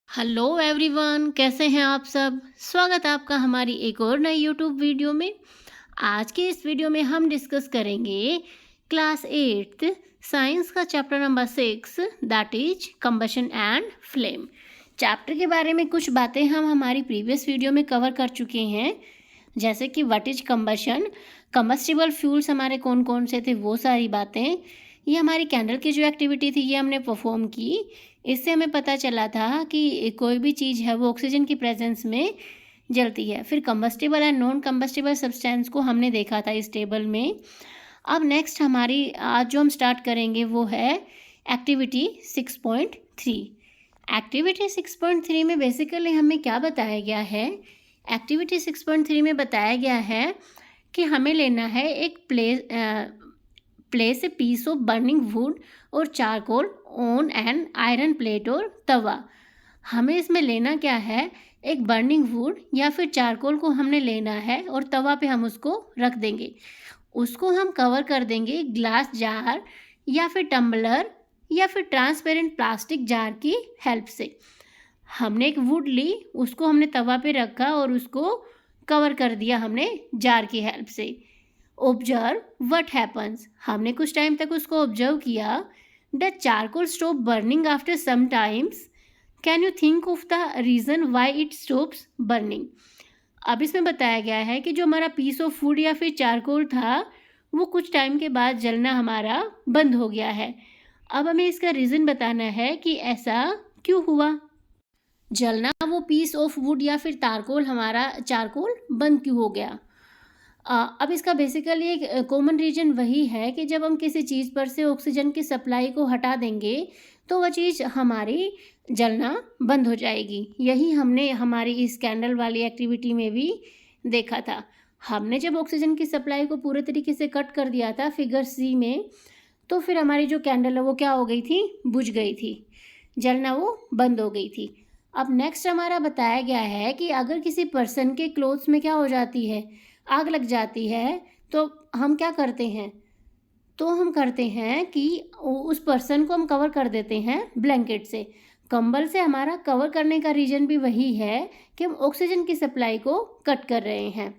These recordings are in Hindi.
हेलो एवरीवन, कैसे हैं आप सब। स्वागत है आपका हमारी एक और नई यूट्यूब वीडियो में। आज के इस वीडियो में हम डिस्कस करेंगे क्लास 8th साइंस का chapter number 6 that is combustion and flame. Chapter के बारे में कुछ बातें हम हमारी प्रीवियस वीडियो में कवर कर चुके हैं, जैसे कि what is combustion, combustible fuels हमारे कौन कौन से थे, वो सारी बातें। ये हमारी कैंडल की जो एक्टिविटी थी ये हमने परफॉर्म की। इससे हमें पता चला था कि कोई भी चीज़ है वो ऑक्सीजन की प्रेजेंस में जलती है। फिर combustible and non combustible substance को हमने देखा था इस टेबल में। अब नेक्स्ट हमारी आज जो हम स्टार्ट करेंगे वो है एक्टिविटी 6.3। एक्टिविटी 6.3 में बेसिकली हमें क्या बताया गया है। एक्टिविटी 6.3 में बताया गया है कि हमें लेना है एक place a piece of burning wood और charcoal on an iron plate और तवा। हमें इसमें लेना क्या है, एक बर्निंग वुड या फिर चारकोल को हमने लेना है और तवा पे हम उसको रख देंगे। उसको हम कवर कर देंगे ग्लास जार या फिर टम्बलर या फिर ट्रांसपेरेंट प्लास्टिक जार की हेल्प से। हमने एक वुड ली, उसको हमने तवा पे रखा और उसको कवर कर दिया हमने जार की हेल्प से। ऑब्जर्व व्हाट हैपन्स, हमने कुछ टाइम तक उसको ऑब्जर्व किया। The charcoal stop burning after some times, can you think of the reason why it stops burning. अब इसमें बताया गया है कि जो हमारा पीस ऑफ फूड या फिर चारकोल था वो कुछ टाइम के बाद जलना हमारा बंद हो गया है। अब हमें इसका रीज़न बताना है कि ऐसा क्यों हुआ, जलना वो पीस ऑफ वुड या फिर तारकोल हमारा चारकोल बंद क्यों हो गया। अब इसका बेसिकली एक कॉमन रीजन वही है कि जब हम किसी चीज़ पर से ऑक्सीजन की सप्लाई को हटा देंगे तो वह चीज़ हमारी जलना बंद हो जाएगी। यही हमने हमारी इस कैंडल वाली एक्टिविटी में भी देखा था। हमने जब ऑक्सीजन की सप्लाई को पूरे तरीके से कट कर दिया था फिगर सी में, तो फिर हमारी जो कैंडल है वो क्या हो गई थी, बुझ गई थी, जलना वो बंद हो गई थी। अब नेक्स्ट हमारा बताया गया है कि अगर किसी पर्सन के क्लोथ्स में क्या हो जाती है, आग लग जाती है, तो हम क्या करते हैं, तो हम करते हैं कि उस पर्सन को हम कवर कर देते हैं ब्लैंकेट से। कंबल से हमारा कवर करने का रीज़न भी वही है कि हम ऑक्सीजन की सप्लाई को कट कर रहे हैं।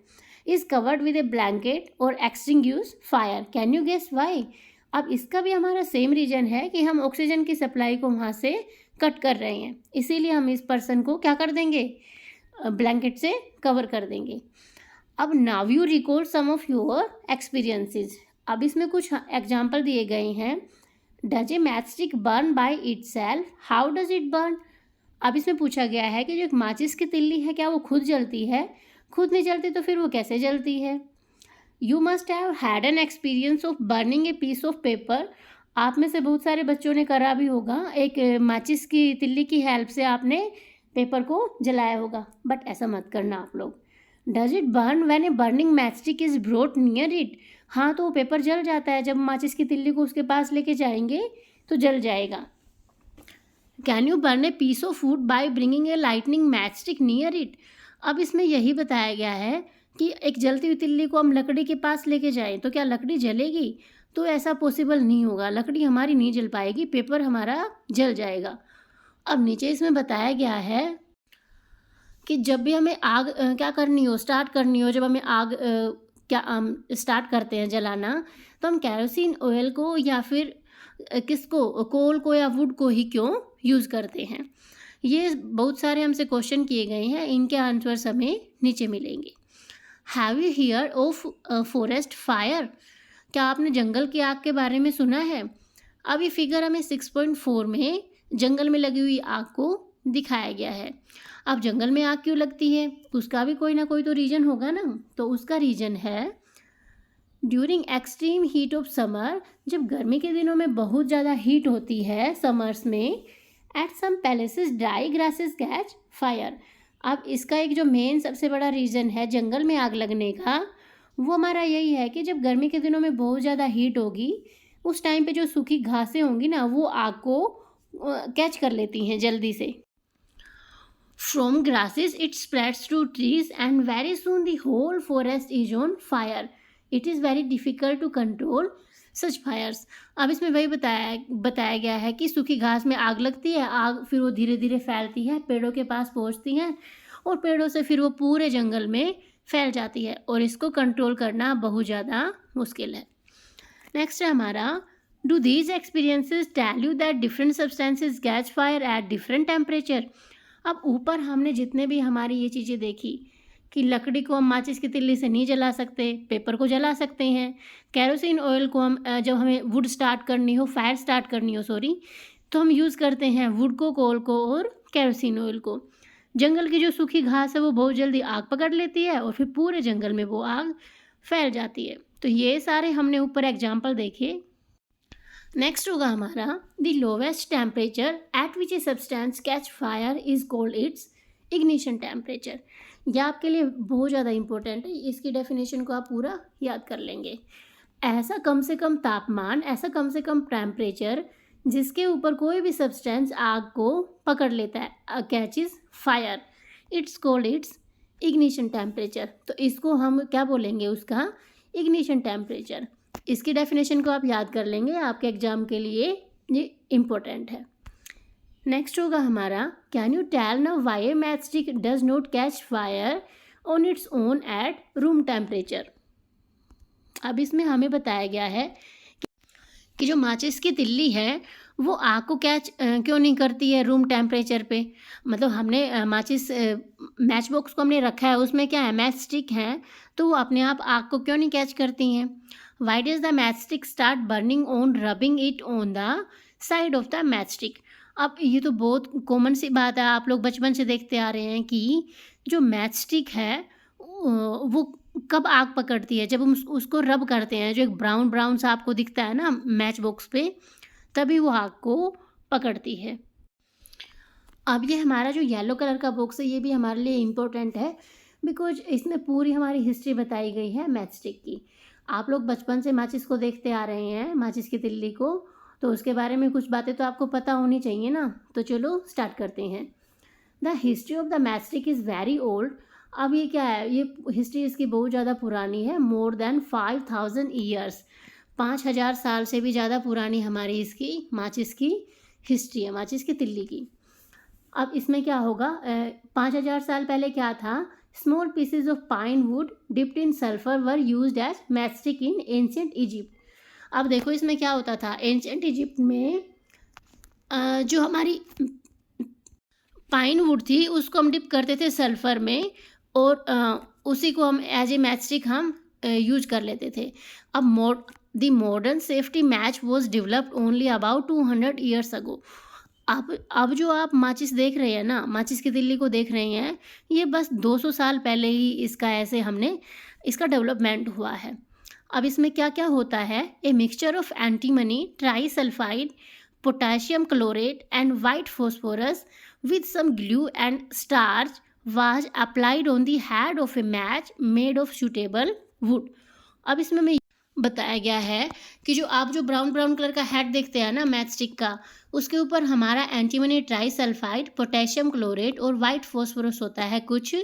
Is covered with a blanket और extinguish fire, can you guess why. अब इसका भी हमारा सेम रीज़न है कि हम ऑक्सीजन की सप्लाई को वहाँ से कट कर रहे हैं, इसीलिए हम इस पर्सन को क्या कर देंगे, ब्लैंकेट से कवर कर देंगे। अब now you recall some of your experiences. अब इसमें कुछ एग्जाम्पल दिए गए हैं। Does a matchstick burn by itself, how does it burn. अब इसमें पूछा गया है कि जो एक माचिस की तिल्ली है क्या वो खुद जलती है, खुद नहीं जलती तो फिर वो कैसे जलती है। You must have had an experience of burning a piece of paper. आप में से बहुत सारे बच्चों ने करा भी होगा, एक माचिस की तिल्ली की हेल्प से आपने पेपर को जलाया होगा, बट ऐसा मत करना आप लोग। Does it burn when a burning matchstick is brought near it. हाँ, तो वो पेपर जल जाता है, जब माचिस की तिल्ली को उसके पास लेके जाएंगे तो जल जाएगा। Can you burn a piece of food by bringing a lightning matchstick near it. अब इसमें यही बताया गया है कि एक जलती हुई तिल्ली को हम लकड़ी के पास लेके जाएं तो क्या लकड़ी जलेगी, तो ऐसा पॉसिबल नहीं होगा, लकड़ी हमारी नहीं जल पाएगी, पेपर हमारा जल जाएगा। अब नीचे इसमें बताया गया है कि जब भी हमें आग क्या करनी हो, स्टार्ट करनी हो, जब हमें आग क्या स्टार्ट करते हैं जलाना, तो हम कैरोसिन ऑयल को या फिर किसको, कोल को या वुड को ही क्यों यूज़ करते हैं। ये बहुत सारे हमसे क्वेश्चन किए गए हैं, इनके आंसर्स हमें नीचे मिलेंगे। Have you here of forest fire, क्या आपने जंगल की आग के बारे में सुना है। अब ये फिगर हमें 6.4 में जंगल में लगी हुई आग को दिखाया गया है। अब जंगल में आग क्यों लगती है, उसका भी कोई ना कोई तो रीज़न होगा ना। तो उसका रीज़न है during extreme heat of summer, जब गर्मी के दिनों में बहुत ज़्यादा हीट होती है समर्स में, at some places dry grasses catch fire. अब इसका एक जो मेन सबसे बड़ा रीज़न है जंगल में आग लगने का, वो हमारा यही है कि जब गर्मी के दिनों में बहुत ज़्यादा हीट होगी उस टाइम पे जो सूखी घासें होंगी ना वो आग को कैच कर लेती हैं जल्दी से। From grasses it spreads to trees and very soon the whole forest is on fire. It is very difficult to control. Such fires. अब इसमें वही बताया गया है कि सूखी घास में आग लगती है, आग फिर वो धीरे धीरे फैलती है, पेड़ों के पास पहुंचती है और पेड़ों से फिर वो पूरे जंगल में फैल जाती है और इसको कंट्रोल करना बहुत ज़्यादा मुश्किल है। नेक्स्ट है हमारा, do these experiences tell you that different substances catch fire at different temperature. अब ऊपर हमने जितने भी हमारी ये चीज़ें देखी कि लकड़ी को हम माचिस की तिल्ली से नहीं जला सकते, पेपर को जला सकते हैं, कैरोसिन ऑयल को हम जब हमें वुड स्टार्ट करनी हो, फायर स्टार्ट करनी हो सॉरी, तो हम यूज़ करते हैं वुड को, कोल को और कैरोसिन ऑयल को। जंगल की जो सूखी घास है वो बहुत जल्दी आग पकड़ लेती है और फिर पूरे जंगल में वो आग फैल जाती है। तो ये सारे हमने ऊपर एग्जाम्पल देखे। नेक्स्ट होगा हमारा, the lowest temperature at which a substance catch fire is called its ignition temperature. यह आपके लिए बहुत ज़्यादा इंपॉर्टेंट है, इसकी डेफिनेशन को आप पूरा याद कर लेंगे। ऐसा कम से कम तापमान, ऐसा कम से कम टेम्परेचर जिसके ऊपर कोई भी सब्सटेंस आग को पकड़ लेता है, catches fire, it's called its ignition temperature. तो इसको हम क्या बोलेंगे, उसका इग्निशन टेम्परेचर। इसकी डेफिनेशन को आप याद कर लेंगे, आपके एग्जाम के लिए ये इम्पोर्टेंट है। नेक्स्ट होगा हमारा, कैन यू टेल ना why A match stick does not catch fire on its own at room temperature. अब इसमें हमें बताया गया है कि जो माचिस की तिल्ली है वो आग को कैच क्यों नहीं करती है रूम टेम्परेचर पे। मतलब हमने माचिस मैच बॉक्स को हमने रखा है, उसमें क्या है, मैच स्टिक है, तो वो अपने आप आग को क्यों नहीं कैच करती हैं। Why does the match stick start burning on rubbing it on the side of the match stick. अब ये तो बहुत कॉमन सी बात है, आप लोग बचपन से देखते आ रहे हैं कि जो मैच स्टिक है वो कब आग पकड़ती है, जब हम उसको रब करते हैं, जो एक ब्राउन ब्राउन सा आपको दिखता है ना मैच बॉक्स पे, तभी वो आग को पकड़ती है। अब ये हमारा जो येलो कलर का बॉक्स है ये भी हमारे लिए इम्पोर्टेंट है, बिकॉज इसमें पूरी हमारी हिस्ट्री बताई गई है मैच स्टिक की। आप लोग बचपन से माचिस को देखते आ रहे हैं, माचिस की तिल्ली को, तो उसके बारे में कुछ बातें तो आपको पता होनी चाहिए ना। तो चलो स्टार्ट करते हैं। The history of the match stick is very old. अब ये क्या है, ये हिस्ट्री इसकी बहुत ज़्यादा पुरानी है, मोर देन 5000 ईयर्स। 5000 साल से भी ज़्यादा पुरानी हमारी इसकी माचिस की हिस्ट्री है, माचिस की तिल्ली की। अब इसमें क्या होगा, 5000 साल पहले क्या था, small pieces of pine wood dipped in sulphur were used as matchstick in ancient Egypt. अब देखो इसमें क्या होता था, एंशिएंट इजिप्ट में जो हमारी पाइन वुड थी उसको हम डिप करते थे सल्फर में और उसी को हम एज ए मैचस्टिक हम यूज कर लेते थे। अब the modern safety match was developed only about 200 years ago. अब जो आप माचिस देख रहे हैं ना, माचिस की तिल्ली को देख रहे हैं, ये बस 200 साल पहले ही इसका ऐसे हमने इसका डेवलपमेंट हुआ है। अब इसमें क्या क्या होता है, a mixture of antimony, trisulphide, potassium chlorate and white phosphorus with some glue and starch was applied on the head of a match made of suitable wood। अब इसमें मैं बताया गया है कि जो आप जो ब्राउन ब्राउन कलर का हेड देखते हैं ना मैच स्टिक का, उसके ऊपर हमारा एंटीमनी ट्राईसल्फाइड, पोटेशियम क्लोरेट और वाइट फॉस्फोरस होता है कुछ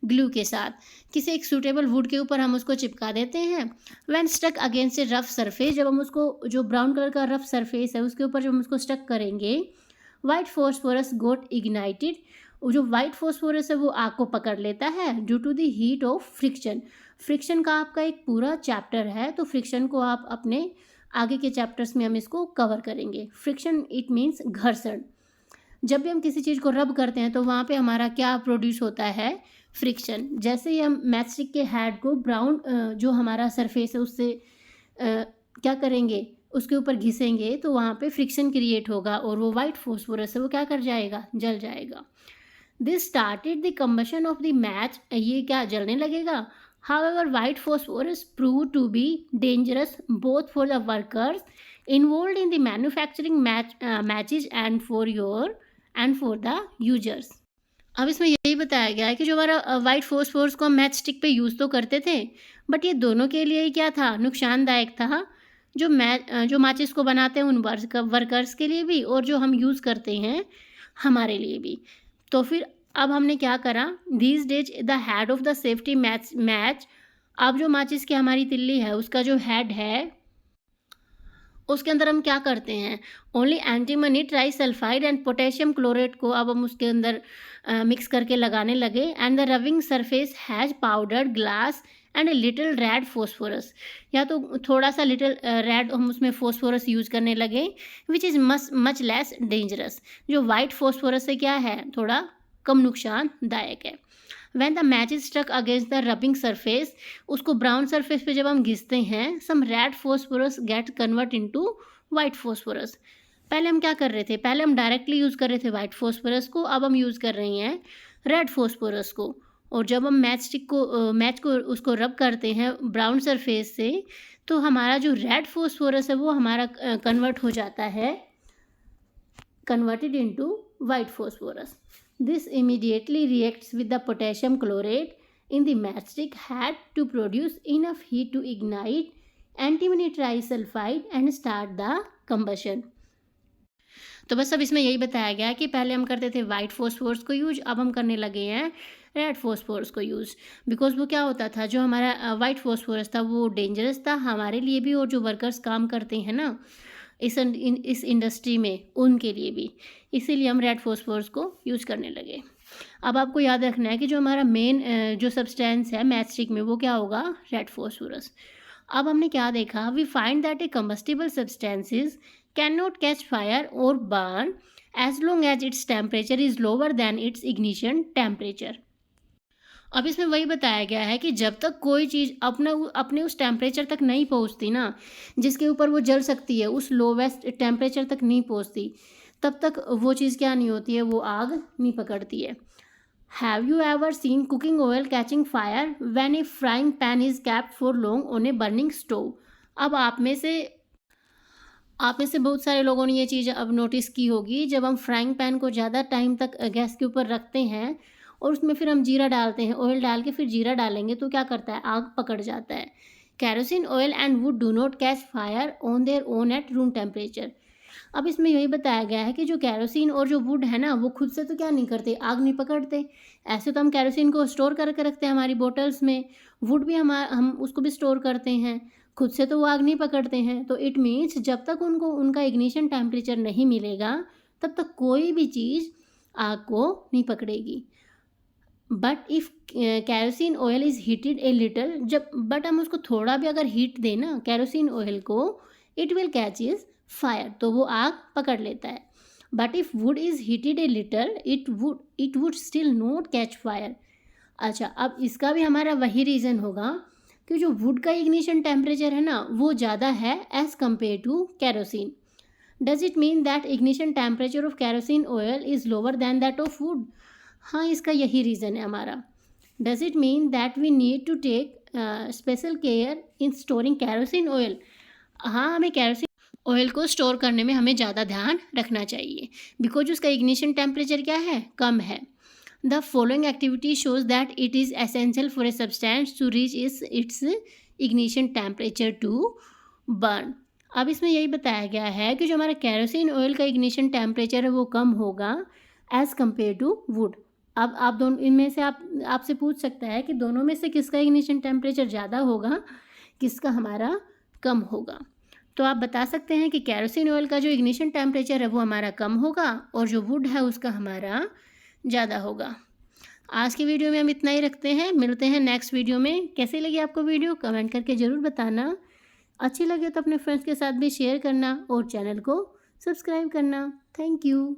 ग्लू के साथ। किसी एक सूटेबल वुड के ऊपर हम उसको चिपका देते हैं। When stuck against a rough surface, जब हम उसको जो ब्राउन कलर का रफ सरफेस है उसके ऊपर जब हम उसको स्टक करेंगे, वाइट फॉस्फोरस गोट इग्नाइटेड। जो वाइट फॉस्फोरस है वो आग को पकड़ लेता है due to the heat of friction. Friction का आपका एक पूरा चैप्टर है, तो फ्रिक्शन को आप अपने आगे के चैप्टर्स में हम इसको कवर करेंगे। फ्रिक्शन इट मीन्स घर्षण। जब भी हम किसी चीज़ को रब करते हैं तो वहाँ पे हमारा क्या प्रोड्यूस होता है, फ्रिक्शन। जैसे ही हम मैचस्टिक के हेड को ब्राउन जो हमारा सरफेस है उससे क्या करेंगे, उसके ऊपर घिसेंगे तो वहाँ पे फ्रिक्शन क्रिएट होगा और वो वाइट फॉस्फोरस है वो क्या कर जाएगा, जल जाएगा। This started the combustion of the match, ये क्या जलने लगेगा। However white phosphorus prove to be dangerous both for the workers involve in the manufacturing matches and for the users. अब इसमें यही बताया गया है कि जो हमारा वाइट फॉस्फोरस को हम मैच स्टिक पे यूज़ तो करते थे, बट ये दोनों के लिए ही क्या था, नुकसानदायक था। जो माचिस को बनाते हैं उन वर्कर्स के लिए भी और जो हम यूज़ करते हैं हमारे लिए भी। तो फिर अब हमने क्या करा, these days the head of the safety match, अब जो माचिस की हमारी तिल्ली है उसका जो हेड है उसके अंदर हम क्या करते हैं, only antimony trisulphide and potassium chlorate को अब हम उसके अंदर मिक्स करके लगाने लगे। And the rubbing surface has powdered glass and a little red phosphorus, या तो थोड़ा सा लिटिल रेड हम उसमें फोस्फोरस यूज करने लगे, which is much less dangerous. जो वाइट फोस्फोरस से क्या है, थोड़ा कम नुकसानदायक है। When the match is struck against the rubbing surface, उसको ब्राउन सरफेस पे जब हम घिसते हैं, some red phosphorus get convert into white phosphorus. पहले हम क्या कर रहे थे, पहले हम डायरेक्टली यूज़ कर रहे थे वाइट फोस्फोरस को, अब हम यूज़ कर रहे हैं रेड फोस्फोरस को। और जब हम मैच को उसको रब करते हैं ब्राउन सरफेस से, तो हमारा जो रेड फोस्फोरस है वो हमारा कन्वर्ट हो जाता है, converted into white phosphorus. This immediately reacts with the potassium chlorate in the matchstick head to produce enough heat to ignite antimony trisulfide and start the combustion. तो बस अब इसमें यही बताया गया कि पहले हम करते थे वाइट फोस्फोरस को यूज, अब हम करने लगे हैं रेड फोस्फोरस को यूज़। बिकॉज वो क्या होता था, जो हमारा वाइट फोस्फोरस था वो डेंजरस था हमारे लिए भी, और जो वर्कर्स काम करते हैं ना इस इंडस्ट्री में उनके लिए भी, इसीलिए हम रेड फोस्फोरस को यूज़ करने लगे। अब आपको याद रखना है कि जो हमारा मेन जो सब्सटेंस है मैचस्टिक में वो क्या होगा, रेड फोस्फोरस। अब हमने क्या देखा, we find that a combustible substances can not catch fire और burn as long as its temperature is lower than its ignition temperature. अब इसमें वही बताया गया है कि जब तक कोई चीज़ अपने उस टेम्परेचर तक नहीं पहुंचती ना, जिसके ऊपर वो जल सकती है, उस लोवेस्ट टेम्परेचर तक नहीं पहुंचती, तब तक वो चीज़ क्या नहीं होती है, वो आग नहीं पकड़ती है। Have you ever seen cooking oil catching fire when A frying pan is kept for long on a burning stove. अब आप में से बहुत सारे लोगों ने ये चीज़ अब नोटिस की होगी, जब हम फ्राइंग पैन को ज़्यादा टाइम तक गैस के ऊपर रखते हैं और उसमें फिर हम जीरा डालते हैं, ऑयल डाल के फिर जीरा डालेंगे, तो क्या करता है, आग पकड़ जाता है। Kerosene oil and would do not catch fire on their own at room temperature. अब इसमें यही बताया गया है कि जो कैरोसिन और जो वुड है ना, वो खुद से तो क्या नहीं करते, आग नहीं पकड़ते। ऐसे तो हम कैरोसिन को स्टोर करके रखते हैं हमारी बोटल्स में, वुड भी हम उसको भी स्टोर करते हैं, खुद से तो वो आग नहीं पकड़ते हैं। तो इट मीन्स जब तक उनको उनका इग्निशन टेम्परेचर नहीं मिलेगा, तब तक कोई भी चीज़ आग को नहीं पकड़ेगी। But if kerosene oil is heated a little, but हम उसको थोड़ा भी अगर हीट दें ना कैरोसिन ऑयल को, it will catch is fire, तो वो आग पकड़ लेता है। But if wood is heated a little, it would still not catch fire. अच्छा, अब इसका भी हमारा वही रीज़न होगा कि जो वुड का इग्निशन टेम्परेचर है ना, वो ज़्यादा है as compare to kerosene. Does it mean that ignition temperature of kerosene oil is lower than that of wood? हाँ, इसका यही रीज़न है हमारा। Does it mean that we need to take special care in storing kerosene oil? हाँ, हमें कैरोसिन ऑयल को स्टोर करने में हमें ज़्यादा ध्यान रखना चाहिए, बिकॉज उसका इग्निशन टेम्परेचर क्या है, कम है। The following activity shows that it is essential for a substance to reach its ignition temperature to burn. अब इसमें यही बताया गया है कि जो हमारा कैरोसिन ऑयल का इग्निशन टेम्परेचर है वो कम होगा एज़ कम्पेयर टू वुड। अब आप दोनों इनमें से आपसे पूछ सकता है कि दोनों में से किसका इग्निशन टेम्परेचर ज़्यादा होगा, किसका हमारा कम होगा। तो आप बता सकते हैं कि कैरोसिन ऑयल का जो इग्निशन टेम्परेचर है वो हमारा कम होगा, और जो वुड है उसका हमारा ज़्यादा होगा। आज की वीडियो में हम इतना ही रखते हैं, मिलते हैं नेक्स्ट वीडियो में। कैसी लगी आपको वीडियो, कमेंट करके ज़रूर बताना। अच्छी लगे तो अपने फ्रेंड्स के साथ भी शेयर करना और चैनल को सब्सक्राइब करना। Thank you.